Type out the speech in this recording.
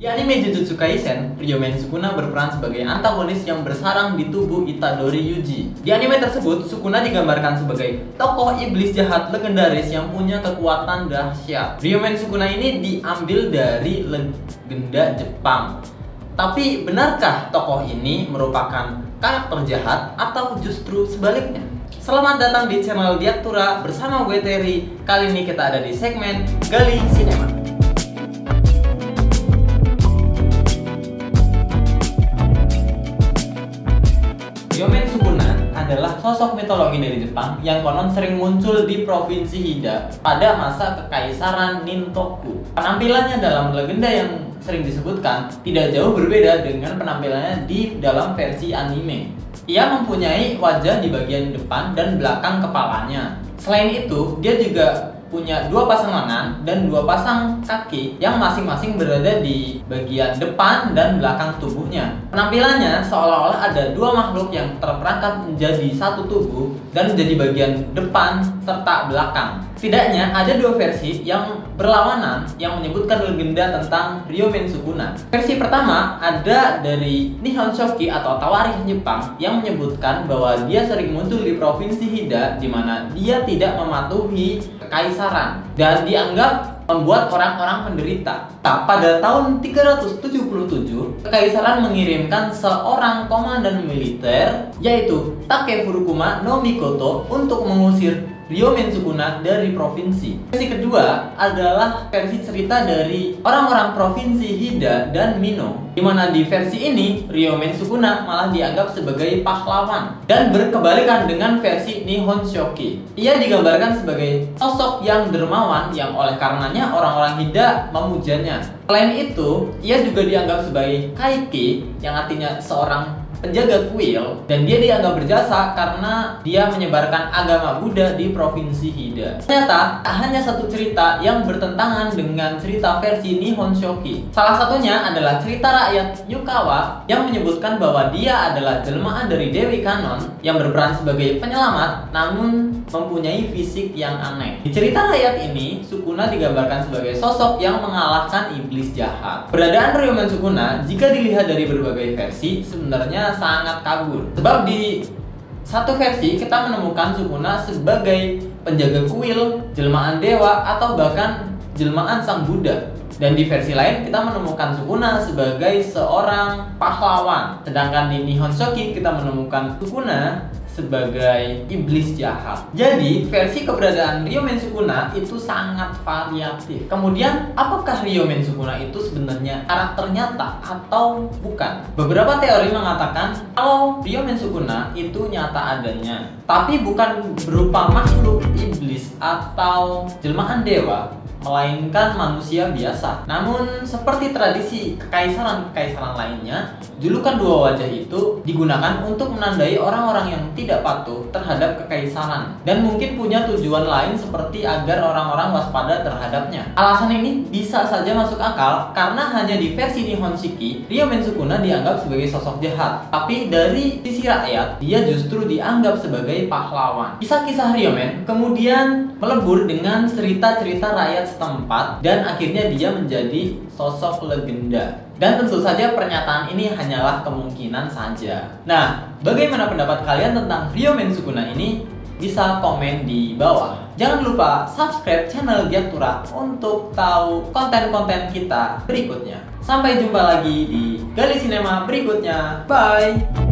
Di anime Jujutsu Kaisen, Ryomen Sukuna berperan sebagai antagonis yang bersarang di tubuh Itadori Yuji. Di anime tersebut, Sukuna digambarkan sebagai tokoh iblis jahat legendaris yang punya kekuatan dahsyat. Ryomen Sukuna ini diambil dari legenda Jepang. Tapi benarkah tokoh ini merupakan karakter jahat atau justru sebaliknya? Selamat datang di channel Diaktura bersama gue Terry. Kali ini kita ada di segmen Gali Sinema. Ryomen Sukuna adalah sosok mitologi dari Jepang yang konon sering muncul di provinsi Hida pada masa kekaisaran Nintoku. Penampilannya dalam legenda yang sering disebutkan tidak jauh berbeda dengan penampilannya di dalam versi anime. Ia mempunyai wajah di bagian depan dan belakang kepalanya. Selain itu, dia juga punya dua pasang lengan dan dua pasang kaki yang masing-masing berada di bagian depan dan belakang tubuhnya. Penampilannya seolah-olah ada dua makhluk yang terperangkap menjadi satu tubuh dan menjadi bagian depan serta belakang. Setidaknya ada dua versi yang berlawanan yang menyebutkan legenda tentang Ryomen Sukuna. Versi pertama ada dari Nihon Shoki atau Tawarikh Jepang yang menyebutkan bahwa dia sering muncul di provinsi Hida di mana dia tidak mematuhi kekaisaran dan dianggap membuat orang-orang menderita. Pada tahun 377, kekaisaran mengirimkan seorang komandan militer yaitu Take Furukuma no Mikoto untuk mengusir Ryomen Sukuna dari provinsi. Versi kedua adalah versi cerita dari orang-orang provinsi Hida dan Mino, di mana di versi ini Ryomen Sukuna malah dianggap sebagai pahlawan dan berkebalikan dengan versi Nihon Shoki. Ia digambarkan sebagai sosok yang dermawan yang oleh karenanya orang-orang Hida memujanya. Selain itu, ia juga dianggap sebagai kaiki yang artinya seorang penjaga kuil, dan dia dianggap berjasa karena dia menyebarkan agama Buddha di provinsi Hida. Ternyata tak hanya satu cerita yang bertentangan dengan cerita versi Nihon Shoki. Salah satunya adalah cerita rakyat Yukawa yang menyebutkan bahwa dia adalah jelmaan dari Dewi Kanon yang berperan sebagai penyelamat namun mempunyai fisik yang aneh. Di cerita rakyat ini, Sukuna digambarkan sebagai sosok yang mengalahkan iblis jahat. Keberadaan Ryomen Sukuna jika dilihat dari berbagai versi sebenarnya sangat kabur. Sebab di satu versi kita menemukan Sukuna sebagai penjaga kuil, jelmaan dewa, atau bahkan jelmaan sang Buddha. Dan di versi lain kita menemukan Sukuna sebagai seorang pahlawan. Sedangkan di Nihon Shoki kita menemukan Sukuna sebagai iblis jahat. Jadi versi keberadaan Ryomen Sukuna itu sangat variatif. Kemudian apakah Ryomen Sukuna itu sebenarnya karakter nyata atau bukan? Beberapa teori mengatakan kalau Ryomen Sukuna itu nyata adanya, tapi bukan berupa makhluk iblis atau jelmaan dewa, melainkan manusia biasa. Namun seperti tradisi kekaisaran-kekaisaran lainnya, julukan dua wajah itu digunakan untuk menandai orang-orang yang tidak patuh terhadap kekaisaran dan mungkin punya tujuan lain seperti agar orang-orang waspada terhadapnya. Alasan ini bisa saja masuk akal karena hanya di versi Nihon Shiki, Ryomen Sukuna dianggap sebagai sosok jahat, tapi dari sisi rakyat dia justru dianggap sebagai pahlawan. Kisah-kisah Ryomen kemudian melebur dengan cerita-cerita rakyat setempat dan akhirnya dia menjadi sosok legenda. Dan tentu saja pernyataan ini hanyalah kemungkinan saja. Nah, bagaimana pendapat kalian tentang Ryomen Sukuna ini? Bisa komen di bawah. Jangan lupa subscribe channel Diaktura untuk tahu konten-konten kita berikutnya. Sampai jumpa lagi di Gali Sinema berikutnya. Bye!